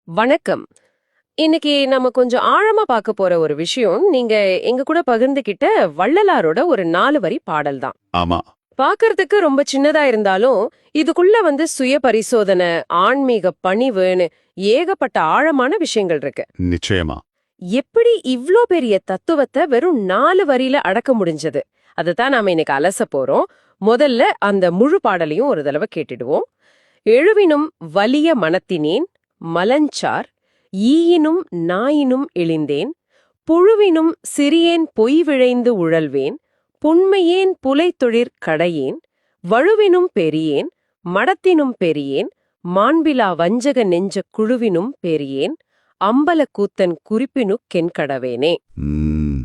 வணக்கம். இன்னைக்கு நம்ம கொஞ்சம் ஆழமா பார்க்க போற ஒரு விஷயம், நீங்க எங்க கூட பகிர்ந்துகிட்ட வள்ளலாரோட ஒரு 4 வரி பாடல் தான். ஆமா. பார்க்கறதுக்கு ரொம்ப சின்னதா இருந்தாலும், இதுக்குள்ள சுய பரிசோதனை, ஆன்மீக பணிவுன்னு ஏகப்பட்ட ஆழமான விஷயங்கள் இருக்கு. நிச்சயமா. எப்படி இவ்ளோ பெரிய தத்துவத்தை வெறும் 4 வரியில அடக்க முடிஞ்சது? அதத்தான் நாம இன்னைக்கு அலச போறோம். முதல்ல அந்த முழு பாடலையும் ஒரு தடவை கேட்டுடுவோம். எழுவினும் வலிய மனத்தினேன் மலஞ்சார் ஈயினும் நாயினும் இழிந்தேன் புழுவினும் சிறியேன் பொய் விழைந்து உழல்வேன் புன்மையேன் புலைத்தொழிற் கடையேன் வழுவினும் பெரியேன் மடத்தினும் பெரியேன் மாண்பிலா வஞ்சக நெஞ்ச குழுவினும் பெரியேன் அம்பல கூத்தன் குறிப்பினுக் கென்கடவேனே. ம்.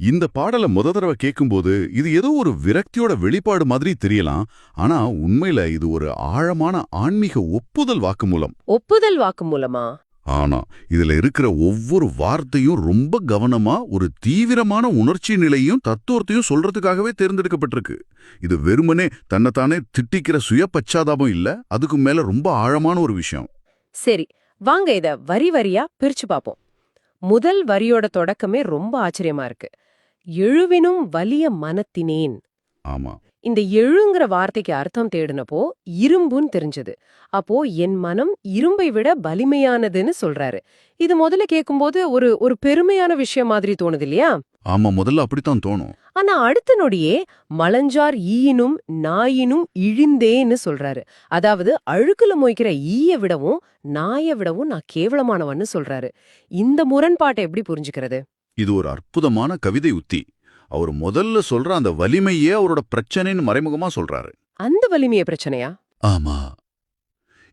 இந்த பாடல தடவை கேட்கும்போது இது ஏதோ ஒரு விரக்தியோட வெளிப்பாடு மாதிரி தெரியலாம். ஆனா உண்மையில இது ஒரு ஆழமான ஆன்மீக ஒப்புதல் வாக்குமூலம். ஒப்புதல் வாக்கு மூலமா? ஆனா இதுல இருக்கிற ஒவ்வொரு வார்த்தையும் ரொம்ப கவனமா ஒரு தீவிரமான உணர்ச்சி நிலையும் தத்துவத்தையும் சொல்றதுக்காகவே தேர்ந்தெடுக்கப்பட்டிருக்கு. இது வெறுமனே தன்னைத்தானே திட்டிக்கிற சுய பச்சாதாபம் இல்ல, அதுக்கு மேல ரொம்ப ஆழமான ஒரு விஷயம். சரி, வாங்க இத வரி வரியா பிரிச்சு பாப்போம். முதல் வரியோட தொடக்கமே ரொம்ப ஆச்சரியமா இருக்கு. எழுவினும் வலிய மனத்தினேன். ஆமா. இந்த எழுங்கிற வார்த்தைக்கு அர்த்தம் தேடினப்போ இரும்புன்னு தெரிஞ்சது. அப்போ என் மனம் இரும்பை விட வலிமையானதுன்னு சொல்றாரு. இது முதல்ல கேட்கும்போது ஒரு ஒரு பெருமையான விஷயம் மாதிரி தோணுது இல்லையா? ஆமா, முதல்ல அப்படித்தான் தோணும். ஆனா அடுத்த நொடியே மலஞ்சார் ஈயினும் நாயினும் இழிந்தேன்னு சொல்றாரு. அதாவது அழுக்குல மொய்க்கிற ஈய விடவும் நாயை விடவும் நான் கேவலமானவன்னு சொல்றாரு. இந்த முரண்பாட்டை எப்படி புரிஞ்சுக்கிறது? இது ஒரு அற்புதமான கவிதை உத்தி. அவர் முதல்ல சொல்ற அந்த வலிமையே அவரோட பிரச்சனைன்னு மறைமுகமா சொல்றாரு. அந்த வலிமைய பிரச்சனையா? ஆமா.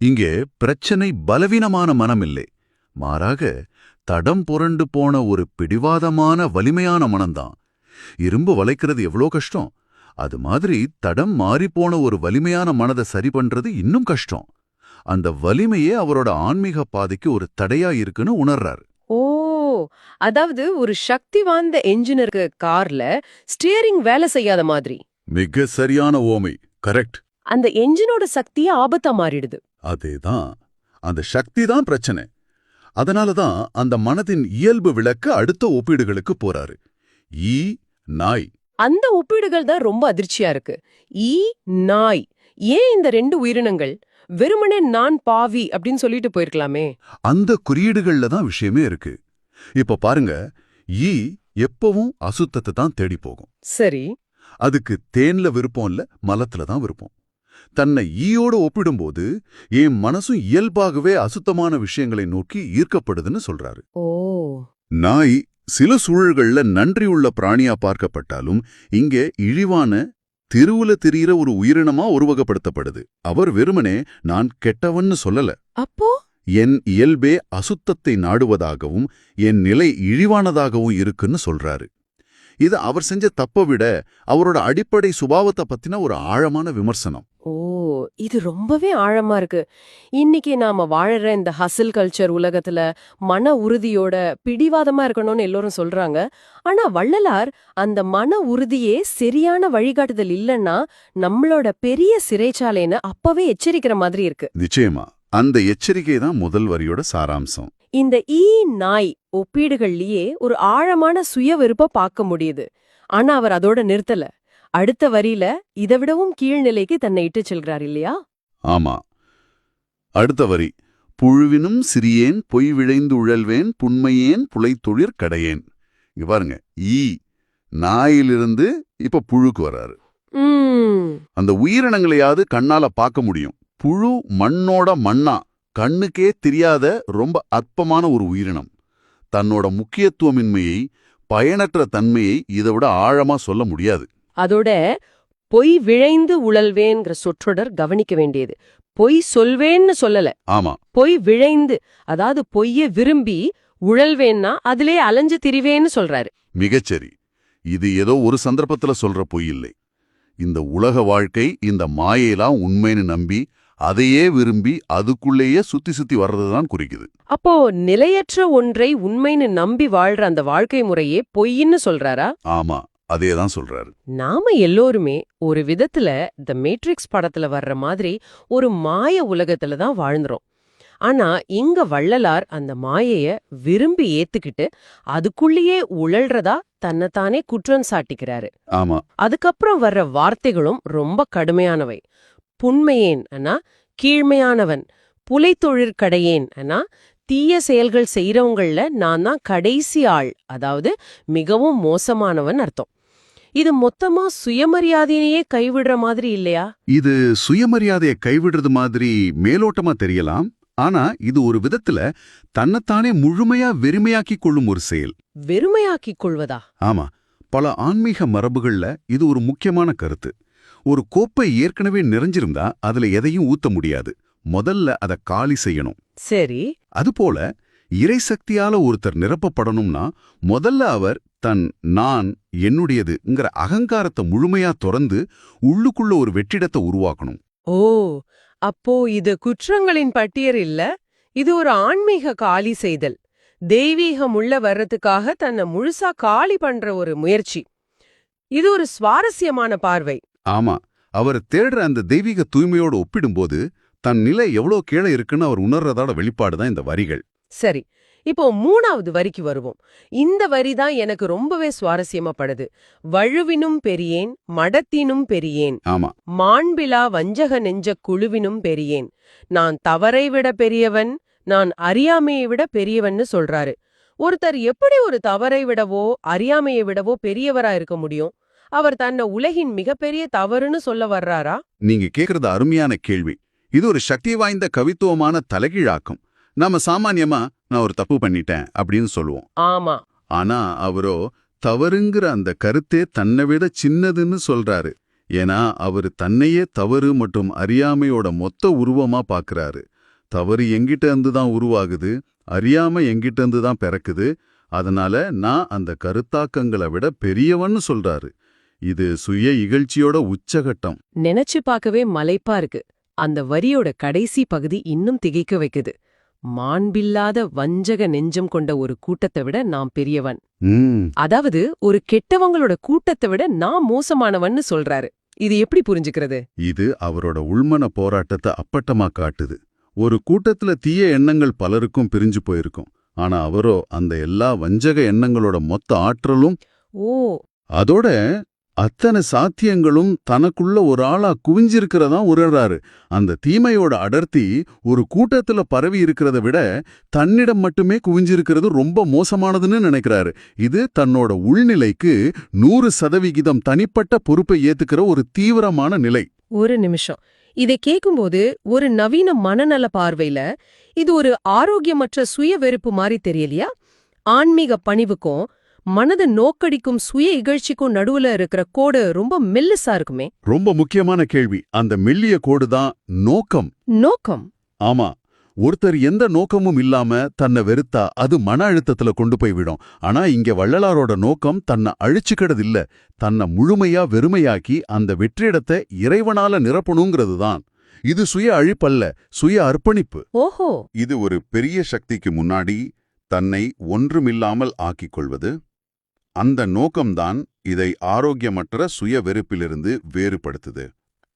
இங்கே பிரச்சனை பலவீனமான மனம் இல்லை, மாறாக தடம் புரண்டு போன ஒரு பிடிவாதமான வலிமையான மனம்தான். இரும்பு வளைக்கிறது எவ்வளோ கஷ்டம், அது மாதிரி தடம் மாறிப்போன ஒரு வலிமையான மனதை சரி பண்றது இன்னும் கஷ்டம். அந்த வலிமையே அவரோட ஆன்மீக பாதைக்கு ஒரு தடையா இருக்குன்னு உணர்றாரு. ஓ, அதாவது ஒரு சக்தி வாய்ந்த என்ஜினருக்கு கார்ல ஸ்டியரிங் வேலை செய்யாத மாதிரி. மிக சரியான ஓமை. கரெக்ட். அந்த என்ஜினோட சக்தியே ஆபத்தா மாறிடுது. அதேதான். அந்த சக்தி தான் பிரச்சனை. அதனாலதான் அந்த மனதின் இயல்பு விளக்க அடுத்த ஒப்பீடுகளுக்கு போறாரு. ஈ, நாய். அந்த ஒப்பீடுகள் தான் ரொம்ப அதிர்ச்சியா இருக்கு. ஈ, நாய். ஏன் இந்த 2 உயிரினங்கள்? வெறுமனே நான் பாவி அப்படின்னு சொல்லிட்டு போயிருக்கலாமே. அந்த குறியீடுகள்ல தான் விஷயமே இருக்கு. இப்ப பாருங்க, ஈ எப்பவும் அசுத்தத்தை தான் தேடி போகும். சரி. அதுக்கு தேன்ல விருப்பம் இல்ல, மலத்துல தான் விருப்பம். தன்னை ஈயோட ஒப்பிடும்போது என் மனசும் இயல்பாகவே அசுத்தமான விஷயங்களை நோக்கி ஈர்க்கப்படுதுன்னு சொல்றாரு. ஓ. நாய் சில சூழல்கள்ல நன்றியுள்ள பிராணியா பார்க்கப்பட்டாலும் இங்கே இழிவான தெருவுல தெரிகிற ஒரு உயிரினமா உருவகப்படுத்தப்படுது. அவர் வெறுமனே நான் கெட்டவன்னு சொல்லல. அப்போ என் இயல்பே அசுத்தத்தை நாடுவதாகவும் என் நிலை இழிவானதாகவும் இருக்குன்னு சொல்றாரு. இது அவர் செஞ்ச தப்பை விட அவரோட அடிப்படை சுபாவத்தை பத்தின ஒரு ஆழமான விமர்சனம். ஓ, இது ரொம்பவே ஆழமா இருக்கு. இன்னைக்கு நாம வாழற இந்த ஹசில் கல்ச்சர் உலகத்துல மன உறுதியோட பிடிவாதமா இருக்கணும்னு எல்லாரும் சொல்றாங்க. ஆனா வள்ளலார் அந்த மன உறுதியே சரியான வழிகாட்டுதல் இல்லைன்னா நம்மளோட பெரிய சிறைச்சாலைன்னு அப்பவே எச்சரிக்கிற மாதிரி இருக்கு. நிச்சயமா. அந்த எச்சரிக்கை தான் முதல் வரியோட சாராம்சம். இந்த ஈ, நாய் ஒப்பீடுகள்லயே ஒரு ஆழமான சுய வெறுப்ப பார்க்க முடியுது. ஆனா அவர் அதோட நிறுத்தல. அடுத்த வரியில இதை விடவும் கீழ்நிலைக்கு தன்னை இட்டு செல்கிறார் இல்லையா? ஆமா. அடுத்த வரி, புழுவினும் சிறியேன் பொய் விழைந்து உழல்வேன் புன்மையேன் புலைத்தொழிற் கடையேன். இங்க பாருங்க, ஈ நாயிலிருந்து இப்ப புழுக்கு வர்றாரு. அந்த உயிரினங்களையாவது கண்ணால பார்க்க முடியும். புழு மண்ணோட மண்ணா, கண்ணுக்கே தெரியாத ரொம்ப அற்பமான ஒரு உயிரினம். தன்னோட முக்கியத்துவமின்மையை, பயனற்ற தன்மையை இதை விட ஆழமா சொல்ல முடியாது. அதோட பொய் விழைந்து உழல்வேங்கிற சொற்றொடர் கவனிக்க வேண்டியது. பொய் சொல்வேன்னு சொல்லல. ஆமா. பொய் விழைந்து, அதாவது பொய்ய விரும்பி உழல்வேன்னா அதிலே அலைஞ்சு திரிவேன்னு சொல்றாரு. மிகச்சரி. இது ஏதோ ஒரு சந்தர்ப்பத்துல சொல்ற பொய் இல்லை. இந்த உலக வாழ்க்கை, இந்த மாயையெல்லாம் உண்மைன்னு நம்பி அதையே விரும்பி அதுக்குள்ளேயே சுத்தி சுத்தி வர்றதுதான் குறிக்குது. அப்போ நிலையற்ற ஒன்றை உண்மைன்னு நம்பி வாழ்ற அந்த வாழ்க்கை முறையே பொய்ன்னு சொல்றாரா? ஆமா, அதேதான் சொல்றாரு. நாம எல்லோருமே ஒரு விதத்துல தி மேட்ரிக்ஸ் படத்துல வர்ற மாதிரி ஒரு மாய உலகத்துல தான் வாழ்ந்துறோம். ஆனா இங்க வள்ளலார் அந்த மாயைய விரும்பி ஏத்துக்கிட்டு அதுக்குள்ளேயே உழல்றதா தன்னைத்தானே குற்றம் சாட்டிக்கிறாரு. ஆமா. அதுக்கப்புறம் வர்ற வார்த்தைகளும் ரொம்ப கடுமையானவை. புன்மையேன் அனா கீழ்மையானவன், புலைத்தொழிற்கடையேன் அனா தீய செயல்கள் செய்யறவங்கள நான் தான் கடைசி ஆள், அதாவது மிகவும் மோசமானவன் அர்த்தம். இது மொத்தமா சுயமரியாதையே கைவிடுற மாதிரி இல்லையா? இது சுயமரியாதையை கைவிடுறது மாதிரி மேலோட்டமா தெரியலாம். ஆனா இது ஒரு விதத்துல தன்னைத்தானே முழுமையா வெறுமையாக்கிக் கொள்ளும் ஒரு செயல். வெறுமையாக்கிக் கொள்வதா? ஆமா. பல ஆன்மீக மரபுகள்ல இது ஒரு முக்கியமான கருத்து. ஒரு கோப்பை ஏற்கனவே நிறைஞ்சிருந்தா அதுல எதையும் ஊத்த முடியாது. முதல்ல அதை காலி செய்யணும். சரி. அதுபோல இறைசக்தியால ஒருத்தர் நிரப்பப்படணும்னா முதல்ல அவர் தன் நான் என்னுடையதுங்கிற அகங்காரத்தை முழுமையா துறந்து உள்ளுக்குள்ள ஒரு வெற்றிடத்தை உருவாக்கணும். ஓ, அப்போ இது குற்றங்களின் பட்டியல் இல்ல, இது ஒரு ஆன்மீக காலி செய்தல். தெய்வீகம் உள்ள வர்றதுக்காக தன்னை முழுசா காலி பண்ற ஒரு முயற்சி. இது ஒரு சுவாரஸ்யமான பார்வை. ஆமா. அவர் தேடுற அந்த தெய்வீக தூய்மையோடு ஒப்பிடும்போது தன் நிலை எவ்வளோ கீழே இருக்குன்னு அவர் உணர்றதோட வெளிப்பாடுதான் இந்த வரிகள். சரி, இப்போ 3வது வரிக்கு வருவோம். இந்த வரி தான் எனக்கு ரொம்பவே சுவாரஸ்யமா படுது. வழுவினும் பெரியேன் மடத்தினும் பெரியேன், ஆமா. மாண்பிலா வஞ்சக நெஞ்ச குழுவினும் பெரியேன், நான் தவறை விட பெரியவன், நான் அறியாமையை விட பெரியவன்னு சொல்றாரு. ஒருத்தர் எப்படி ஒரு தவறை விடவோ அறியாமையை விடவோ பெரியவரா இருக்க முடியும்? அவர் தன்னை உலகின் மிகப்பெரிய தவறுன்னு சொல்ல வர்றாரா? நீங்க கேக்குறது அருமையான கேள்வி. இது ஒரு சக்தி வாய்ந்த கவித்துவமான தலைகீழாக்கம். நாம சாமான்யமா நான் ஒரு தப்பு பண்ணிட்டேன் அப்படின்னு சொல்லுவோம். ஆமா. ஆனா அவரோ தவறுங்கிற அந்த கருத்தே தன்னை விட சின்னதுன்னு சொல்றாரு. ஏன்னா அவரு தன்னையே தவறு மற்றும் அறியாமையோட மொத்த உருவமா பாக்குறாரு. தவறு எங்கிட்ட இருந்து தான் உருவாகுது, அறியாமை எங்கிட்ட இருந்து தான் பிறக்குது. அதனால நான் அந்த கருத்தாக்கங்களை விட பெரியவன்னு சொல்றாரு. இது சுய இகழ்ச்சியோட உச்சகட்டம். நினைச்சு பார்க்கவே மலைப்பா இருக்கு. அந்த வரியோட கடைசி பகுதி இன்னும் திகைக்க வைக்குது. மாண்பில்லாத வஞ்சக நெஞ்சம் கொண்ட ஒரு கூட்டத்தை விட நான் பெரியவன். அதாவது ஒரு கெட்டவங்களோட கூட்டத்தை விட நான் மோசமானவன்னு சொல்றாரு. இது எப்படி புரிஞ்சுக்கிறது? இது அவரோட உள்மன போராட்டத்தை அப்பட்டமா காட்டுது. ஒரு கூட்டத்துல தீய எண்ணங்கள் பலருக்கும் பிரிஞ்சு போயிருக்கும். ஆனா அவரோ அந்த எல்லா வஞ்சக எண்ணங்களோட மொத்த ஆற்றலும் அதோட அத்தனை சாத்தியங்களும் தனக்குள்ள ஒரு ஆளா குவிஞ்சிருக்கிறதா உணர்றாரு. அந்த தீமையோட அடர்த்தி ஒரு கூட்டத்துல பரவி இருக்கிறத விட தன்னிடம் மட்டுமே குவிஞ்சிருக்கிறது ரொம்ப மோசமானதுன்னு நினைக்கிறாரு. இது தன்னோட உள்நிலைக்கு 100% தனிப்பட்ட பொறுப்பை ஏத்துக்கிற ஒரு தீவிரமான நிலை. ஒரு நிமிஷம், இதை கேட்கும்போது ஒரு நவீன மனநல பார்வையில இது ஒரு ஆரோக்கியமற்ற சுய வெறுப்பு மாதிரி தெரியலையா? ஆன்மீக பணிவுக்கும் மனது நோக்கடிக்கும் சுய இகழ்ச்சிக்கும் நடுவுல இருக்கிற கோடு ரொம்ப மெல்லிசா இருக்குமே. ரொம்ப முக்கியமான கேள்வி. அந்த மெல்லிய கோடு தான் நோக்கம். நோக்கம்? ஆமா. ஒருத்தர் எந்த நோக்கமும் இல்லாம தன்னை வெறுத்தா அது மன அழுத்தத்துல கொண்டு போய் விடும். ஆனா இங்க வள்ளலாரோட நோக்கம் தன்னை அழிச்சுக்கிறது இல்ல, தன்னை முழுமையா வெறுமையாக்கி அந்த வெற்றிடத்தை இறைவனால நிரப்பணுங்கிறது தான். இது சுய அழிப்பல்ல, சுய அர்ப்பணிப்பு. ஓஹோ. இது ஒரு பெரிய சக்திக்கு முன்னாடி தன்னை ஒன்றுமில்லாமல் ஆக்கிக் கொள்வது. அந்த நோக்கம்தான் இதை ஆரோக்கியமற்ற சுய வெறுப்பிலிருந்து வேறுபடுத்துது.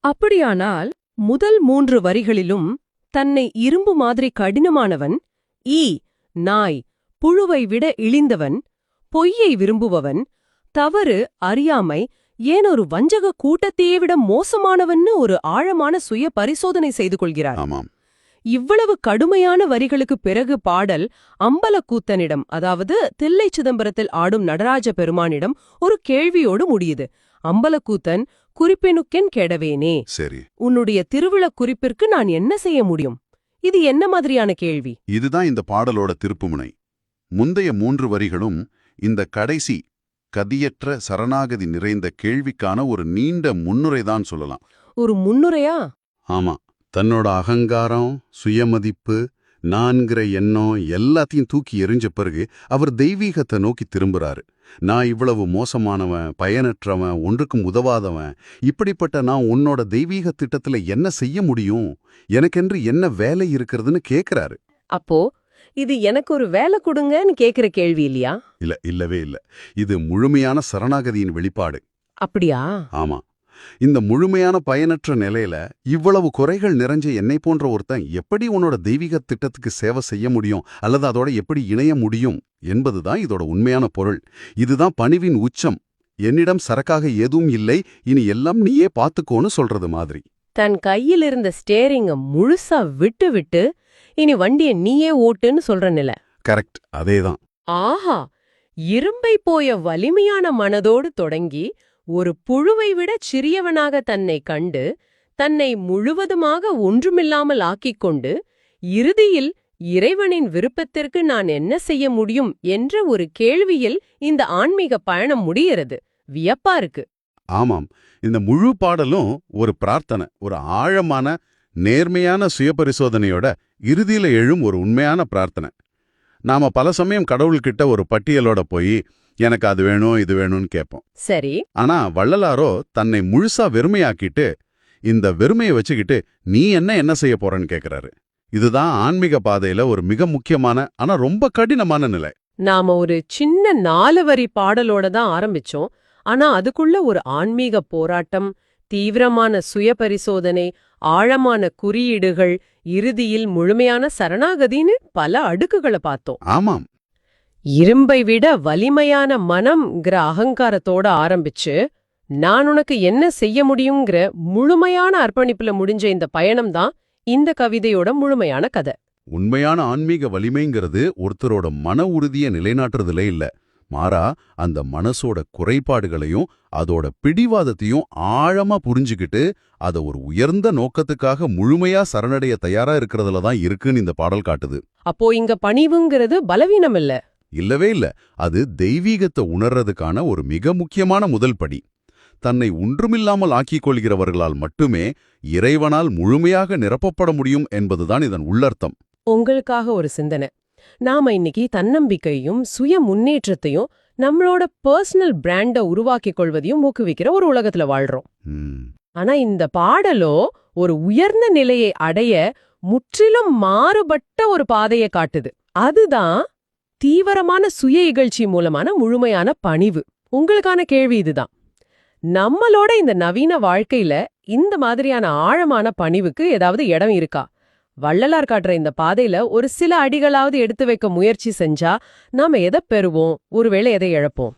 அப்படியானால் முதல் 3 வரிகளிலும் தன்னை இரும்பு மாதிரி கடினமானவன், நாய், புழுவை விட இழிந்தவன், பொய்யை விரும்புபவன், தவறு, அறியாமை, ஏன் ஒரு வஞ்சக கூட்டத்தையே விட மோசமானவன்னு ஒரு ஆழமான சுய பரிசோதனை செய்து கொள்கிறார். ஆமாம். இவ்வளவு கடுமையான வரிகளுக்கு பிறகு பாடல் அம்பலக்கூத்தனிடம், அதாவது தில்லை சிதம்பரத்தில் ஆடும் நடராஜ பெருமானிடம் ஒரு கேள்வியோடு முடியுது. அம்பலக்கூத்தன், குறிப்பெனுக்கென் கெடவேனே, சரி, உன்னுடைய திருவிழக் குறிப்பிற்கு நான் என்ன செய்ய முடியும்? இது என்ன மாதிரியான கேள்வி? இதுதான் இந்த பாடலோட திருப்புமுனை. முந்தைய 3 வரிகளும் இந்த கடைசி கதியற்ற சரணாகதி நிறைந்த கேள்விக்கான ஒரு நீண்ட முன்னுரைதான் சொல்லலாம். ஒரு முன்னுரையா? ஆமா. தன்னோட அகங்காரம், சுயமதிப்பு, நான்கிற எண்ணம் எல்லாத்தையும் தூக்கி எறிஞ்ச பிறகு அவர் தெய்வீகத்தை நோக்கி திரும்புறாரு. நான் இவ்வளவு மோசமானவன், பயனற்றவன், ஒன்றுக்கும் உதவாதவன், இப்படிப்பட்ட நான் உன்னோட தெய்வீக திட்டத்துல என்ன செய்ய முடியும், எனக்கென்று என்ன வேலை இருக்கிறதுன்னு கேக்குறாரு. அப்போ இது எனக்கு ஒரு வேலை கொடுங்கன்னு கேக்குற கேள்வி இல்லையா? இல்லவே இல்ல. இது முழுமையான சரணாகதியின் வெளிப்பாடு. அப்படியா? ஆமா. இந்த முழுமையான பயனற்ற நிலையில இவ்வளவு குறைகள் நிறைஞ்ச என்னை போன்ற ஒருத்தன் எப்படி உன்னோட தெய்வீக திட்டத்துக்கு சேவை செய்ய முடியும் அல்லது அதோட எப்படி இணைய முடியும் என்பதுதான் இதோட உண்மையான பொருள். இதுதான் பணிவின் உச்சம். என்னிடம் சரக்காக எதுவும் இல்லை, இனி எல்லாம் நீயே பாத்துக்கோன்னு சொல்றது மாதிரி. தன் கையில் இருந்த ஸ்டேரிங்க முழுசா விட்டு விட்டு இனி வண்டிய நீயே ஓட்டுன்னு சொல்ற நிலை. கரெக்ட், அதேதான். ஆஹா, இரும்பை போய வலிமையான மனதோடு தொடங்கி ஒரு புழுவை விட சிறியவனாக தன்னை கண்டு தன்னை முழுவதுமாக ஒன்றுமில்லாமல் ஆக்கிக் கொண்டு இறுதியில் இறைவனின் விருப்பத்திற்கு நான் என்ன செய்ய முடியும் என்ற ஒரு கேள்வியில் இந்த ஆன்மீக பயணம் முடிகிறது. வியப்பா இருக்கு. ஆமாம், இந்த முழு பாடலும் ஒரு பிரார்த்தனை, ஒரு ஆழமான நேர்மையான சுயபரிசோதனையோட இறுதியில எழும் ஒரு உண்மையான பிரார்த்தனை. நாம பல சமயம் கடவுள்கிட்ட ஒரு பட்டியலோட போய் எனக்கு அது வேணும் இது வேணும்னு கேட்போம். சரி. ஆனா வள்ளலாரோ தன்னை முழுசா வெறுமையாக்கிட்டு இந்த வெறுமையை வச்சுக்கிட்டு நீ என்ன செய்ய போறன்னு கேக்குறாரு. இதுதான் ஆன்மீக பாதையில ஒரு மிக முக்கியமான ஆனா ரொம்ப கடினமான நிலை. நாம ஒரு சின்ன 4 வரி பாடலோட தான் ஆரம்பிச்சோம். ஆனா அதுக்குள்ள ஒரு ஆன்மீக போராட்டம், தீவிரமான சுயபரிசோதனை, ஆழமான குறியீடுகள், இறுதியில் முழுமையான சரணாகதின்னு பல அடுக்குகளை பார்த்தோம். ஆமாம், இரும்பை விட வலிமையான மனம்ங்கிற அகங்காரத்தோட ஆரம்பிச்சு நான் உனக்கு என்ன செய்ய முடியுங்கிற முழுமையான அர்ப்பணிப்புல முடிஞ்ச இந்த பயணம் தான் இந்த கவிதையோட முழுமையான கதை. உண்மையான ஆன்மீக வலிமைங்கிறது ஒருத்தரோட மன உறுதியை நிலைநாட்டுறதுல இல்ல, மாறா அந்த மனசோட குறைபாடுகளையும் அதோட பிடிவாதத்தையும் ஆழமா புரிஞ்சுக்கிட்டு அத ஒரு உயர்ந்த நோக்கத்துக்காக முழுமையா சரணடைய தயாரா இருக்கிறதுல தான் இருக்குன்னு இந்த பாடல் காட்டுது. அப்போ இங்க பணிவுங்கிறது பலவீனம் இல்ல. இல்லவே இல்ல, அது தெய்வீகத்தை உணர்றதுக்கான ஒரு மிக முக்கியமான முதல் படி. தன்னை ஒன்றுமில்லாமல் ஆக்கிக் கொள்கிறவர்களால் மட்டுமே இறைவனால் முழுமையாக நிரப்பப்பட முடியும் என்பதுதான் இதன் உள்ளர்த்தம். உங்களுக்காக ஒரு சிந்தனை. நாம இன்னைக்கு தன்னம்பிக்கையும் சுய முன்னேற்றத்தையும் நம்மளோட பர்சனல் பிராண்ட உருவாக்கிக் கொள்வதையும் ஊக்குவிக்கிற ஒரு உலகத்துல வாழ்றோம். ஆனா இந்த பாடலோ ஒரு உயர்ந்த நிலையை அடைய முற்றிலும் மாறுபட்ட ஒரு பாதையை காட்டுது. அதுதான் தீவிரமான சுய இகழ்ச்சி மூலமான முழுமையான பணிவு. உங்களுக்கான கேள்வி இதுதான். நம்மளோட இந்த நவீன வாழ்க்கையில இந்த மாதிரியான ஆழமான பணிவுக்கு ஏதாவது இடம் இருக்கா? வள்ளலார் காட்டுற இந்த பாதையில ஒரு சில அடிகளாவது எடுத்து வைக்க முயற்சி செஞ்சா நாம எதை பெறுவோம், ஒருவேளை எதை இழப்போம்?